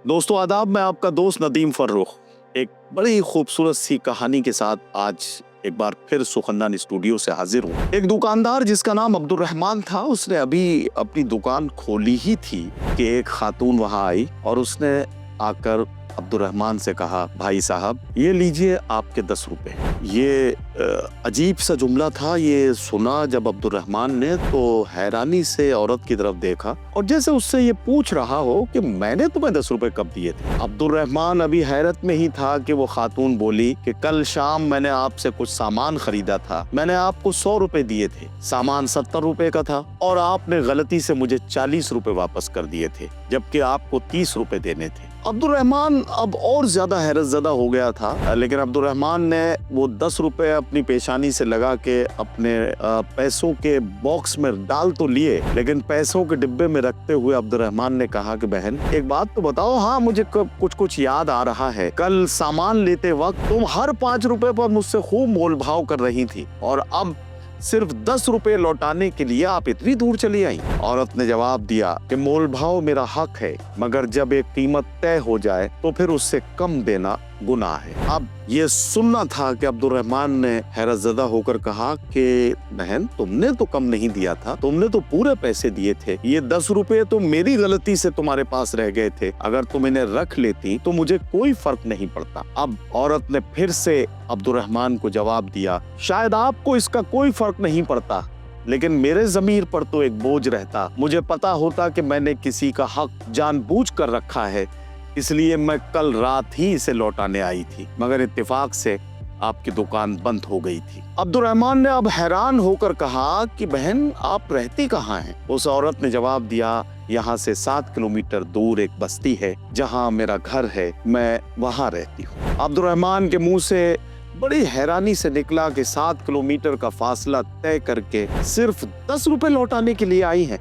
दोस्तों आदाब, मैं आपका दोस्त नदीम फर्रुख एक बड़ी खूबसूरत सी कहानी के साथ आज एक बार फिर सुखन्दान स्टूडियो से हाजिर हूँ। एक दुकानदार जिसका नाम अब्दुल रहमान था, उसने अभी अपनी दुकान खोली ही थी कि एक खातून वहाँ आई और उसने आकर अब्दुल रहमान से कहा, भाई साहब ये लीजिए आपके 10 रुपए। ये अजीब सा जुमला था। ये सुना जब अब्दुल रहमान ने तो हैरानी से औरत की तरफ देखा और जैसे उससे ये पूछ रहा हो कि मैंने तुम्हें 10 रुपए कब दिए थे। अब्दुल रहमान अभी हैरत में ही था कि वो खातून बोली कि कल शाम मैंने आपसे कुछ सामान खरीदा था, मैंने आपको 100 रुपए दिए थे, सामान 70 रुपए का था और आपने गलती से मुझे 40 रुपए वापस कर दिए थे, जबकि आपको 30 रुपए देने थे। अब्दुल रहमान अब और ज्यादा हैरत ज़दा हो गया था, लेकिन अब्दुल रहमान ने वो 10 रुपए अपनी पेशानी से लगा के अपने पैसों के बॉक्स में डाल तो लिए, लेकिन पैसों के डिब्बे में रखते हुए अब्दुल रहमान ने कहा कि बहन एक बात तो बताओ, हाँ मुझे कुछ याद आ रहा है, कल सामान लेते वक्त तुम हर 5 रुपए पर मुझसे खूब मोल भाव कर रही थी और अब सिर्फ 10 रुपए लौटाने के लिए आप इतनी दूर चली आई। औरत ने जवाब दिया कि मोल भाव मेरा हक है, मगर जब एक कीमत तय हो जाए तो फिर उससे कम देना गुनाह है। अब ये सुनना था कि अब्दुल रहमान ने हैरत ज़दा होकर कहा कि बहन तुमने तो कम नहीं दिया था, तुमने तो पूरे पैसे दिए थे, ये 10 रुपए तो मेरी गलती से तुम्हारे पास रह गए थे, अगर तुम इन्हें रख लेती तो मुझे कोई फर्क नहीं पड़ता। अब औरत ने फिर से अब्दुल रहमान को जवाब दिया, शायद आपको इसका कोई फर्क नहीं पड़ता, लेकिन मेरे ज़मीर पर तो एक बोझ रहता। मुझे पता होता कि मैंने किसी का हक जानबूझ कर रखा है, इसलिए मैं कल रात ही इसे लौटाने आई थी, मगर इत्तेफाक से आपकी दुकान बंद हो गई थी। अब्दुल रहमान ने अब हैरान होकर कहा कि बहन आप रहती कहाँ हैं? उस औरत ने जवाब दिया, यहाँ से 7 किलोमीटर दूर एक बस्ती है जहाँ मेरा घर है, मैं वहाँ रहती हूँ। अब्दुल रहमान के मुंह से बड़ी हैरानी से निकला कि 7 किलोमीटर का फासला तय करके सिर्फ 10 रुपए लौटाने के लिए आई हैं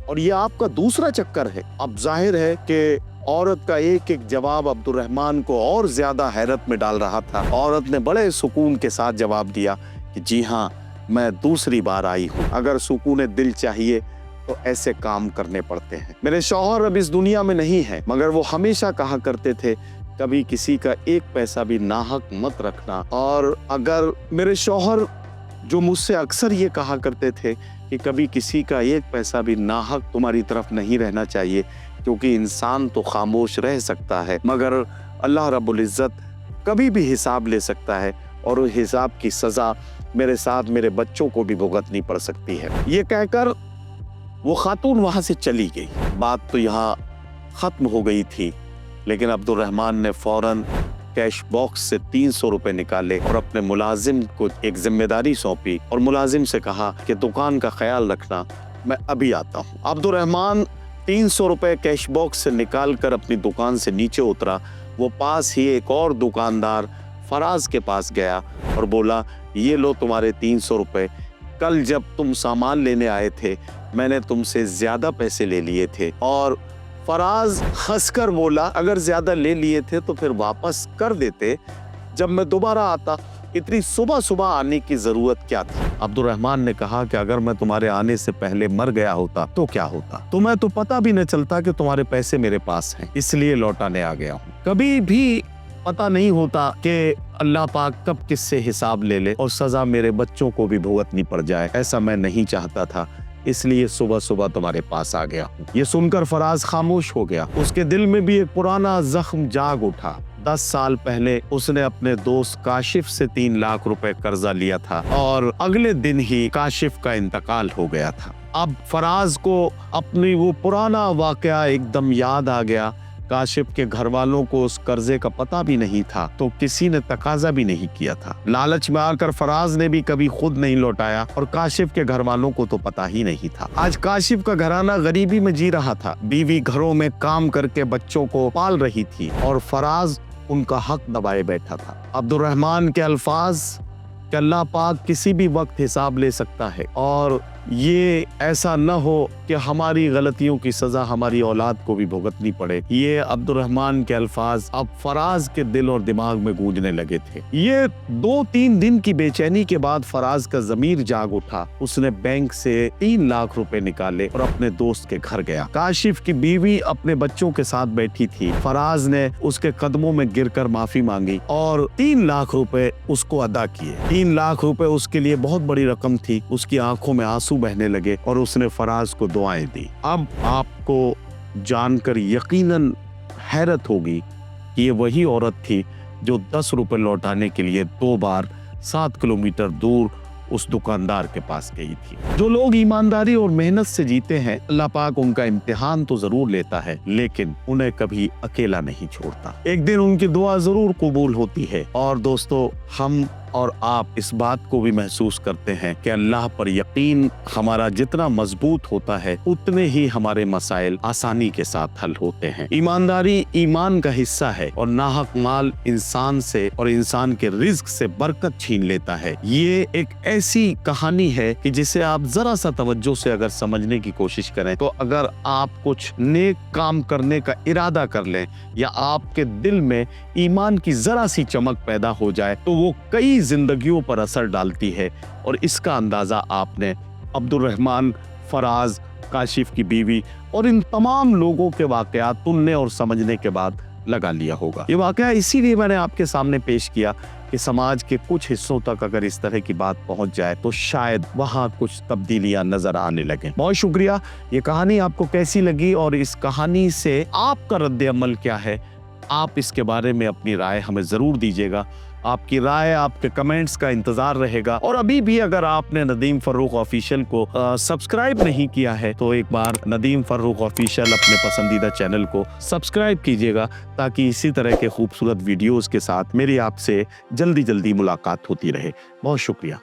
और ये आपका दूसरा चक्कर है। अब जाहिर है कि औरत का एक एक जवाब अब्दुल रहमान को और ज्यादा हैरत में डाल रहा था। औरत ने बड़े सुकून के साथ जवाब दिया कि जी हाँ, मैं दूसरी बार आई हूँ, अगर सुकून दिल चाहिए तो ऐसे काम करने पड़ते हैं। मेरे शौहर अब इस दुनिया में नहीं है, मगर वो हमेशा कहा करते थे कभी किसी का एक पैसा भी नाहक मत रखना। और अगर मेरे शौहर जो मुझसे अक्सर ये कहा करते थे कि कभी किसी का एक पैसा भी नाहक तुम्हारी तरफ नहीं रहना चाहिए, क्योंकि इंसान तो खामोश रह सकता है मगर अल्लाह रब्बुल इज़्ज़त कभी भी हिसाब ले सकता है और उस हिसाब की सज़ा मेरे साथ मेरे बच्चों को भी भुगतनी पड़ सकती है। ये कहकर वो खातून वहाँ से चली गई। बात तो यहाँ ख़त्म हो गई थी, लेकिन अब्दुल रहमान ने फ़ौरन कैश बॉक्स से 300 रुपए निकाले और अपने मुलाजिम को एक जिम्मेदारी सौंपी और मुलाजिम से कहा कि दुकान का ख्याल रखना, मैं अभी आता हूँ। अब्दुल रहमान 300 रुपए कैश बॉक्स से निकाल कर अपनी दुकान से नीचे उतरा। वो पास ही एक और दुकानदार फराज के पास गया और बोला, ये लो तुम्हारे 300 रुपए, कल जब तुम सामान लेने आए थे मैंने तुमसे ज्यादा पैसे ले लिए थे। और फराज हंसकर बोला, अगर ज्यादा ले लिए थे तो फिर वापस कर देते, जब मैं दोबारा आता इतनी सुबह सुबह आने की जरूरत क्या थी? अब्दुल रहमान ने कहा कि अगर मैं तुम्हारे आने से पहले मर गया होता तो क्या होता? तुम्हें तो पता भी न चलता कि तुम्हारे पैसे मेरे पास हैं, इसलिए लौटाने आ गया हूँ। कभी भी पता नहीं होता कि अल्लाह पाक कब किससे हिसाब ले ले और सजा मेरे बच्चों को भी भुगतनी पड़ जाए, ऐसा मैं नहीं चाहता था, इसलिए सुबह सुबह तुम्हारे पास आ गया हूँ। ये सुनकर फराज खामोश हो गया। उसके दिल में भी एक पुराना जख्म जाग उठा। 10 साल पहले उसने अपने दोस्त काशिफ से 3 लाख रुपए कर्जा लिया था और अगले दिन ही काशिफ का इंतकाल हो गया था। अब फराज को अपनी वो पुराना वाकया एकदम याद आ गया। काशिफ के घर वालों को उस कर्जे का पता भी नहीं था, तो किसी ने तकाजा भी नहीं किया था। लालच में आकर फराज ने भी कभी खुद नहीं लौटाया और काशिफ के घर वालों को तो पता ही नहीं था। आज काशिफ का घराना गरीबी में जी रहा था, बीवी घरों में काम करके बच्चों को पाल रही थी और फराज उनका हक दबाए बैठा था। अब्दुल रहमान के अल्फाज कि अल्लाह पाक किसी भी वक्त हिसाब ले सकता है और ये ऐसा न हो कि हमारी गलतियों की सजा हमारी औलाद को भी भुगतनी पड़े। ये अब्दुर्रहमान के अल्फाज अब फराज के दिल और दिमाग में गूंजने लगे थे। ये 2-3 दिन की बेचैनी के बाद फराज का ज़मीर जाग उठा। उसने बैंक से 3 लाख रुपए निकाले और अपने दोस्त के घर गया। काशिफ की बीवी अपने बच्चों के साथ बैठी थी। फराज ने उसके कदमों में गिरकर माफी मांगी और 3 लाख रुपए उसको अदा किए। 3 लाख रुपए उसके लिए बहुत बड़ी रकम थी। उसकी आंखों में आंसू बहने लगे और उसने फराज को दुआएं दी। अब आपको जानकर यकीनन हैरत होगी कि ये वही औरत थी जो 10 रुपए लौटाने के लिए 2 बार 7 किलोमीटर दूर उस दुकानदार के पास गई थी। जो लोग ईमानदारी और मेहनत से जीते हैं, अल्लाह पाक उनका इम्तिहान तो जरूर लेता है, लेकिन उन्हें कभी अकेला नहीं छोड़ता। एक दिन उनकी दुआ जरूर कबूल होती है। और दोस्तों, हम और आप इस बात को भी महसूस करते हैं कि अल्लाह पर यकीन हमारा जितना मजबूत होता है, उतने ही हमारे मसाइल आसानी के साथ हल होते हैं। ईमानदारी ईमान का हिस्सा है और नाहक माल इंसान से और इंसान के रिज्क से बरकत छीन लेता है। ये एक ऐसी कहानी है कि जिसे आप जरा सा तवज्जो से अगर समझने की कोशिश करें, तो अगर आप कुछ नेक काम करने का इरादा कर लें या आपके दिल में ईमान की जरा सी चमक पैदा हो जाए, तो वो कई जिंदगियों पर असर डालती है। और इसका अंदाजा आपने अब्दुर्रहमान, फराज, काशिफ की बीवी और इन तमाम लोगों के वाकयात सुनने और समझने के बाद लगा लिया होगा। ये वाकया इसीलिए मैंने आपके सामने पेश किया कि समाज के कुछ हिस्सों तक अगर इस तरह की बात पहुंच जाए तो शायद वहां कुछ तब्दीलियां नजर आने लगे। बहुत शुक्रिया। ये कहानी आपको कैसी लगी और इस कहानी से आपका रद्द अमल क्या है? आप इसके बारे में अपनी राय हमें जरूर दीजिएगा। आपकी राय, आपके कमेंट्स का इंतजार रहेगा। और अभी भी अगर आपने नदीम फर्रुख ऑफिशियल को सब्सक्राइब नहीं किया है, तो एक बार नदीम फर्रुख ऑफिशियल अपने पसंदीदा चैनल को सब्सक्राइब कीजिएगा, ताकि इसी तरह के खूबसूरत वीडियोस के साथ मेरी आपसे जल्दी मुलाकात होती रहे। बहुत शुक्रिया।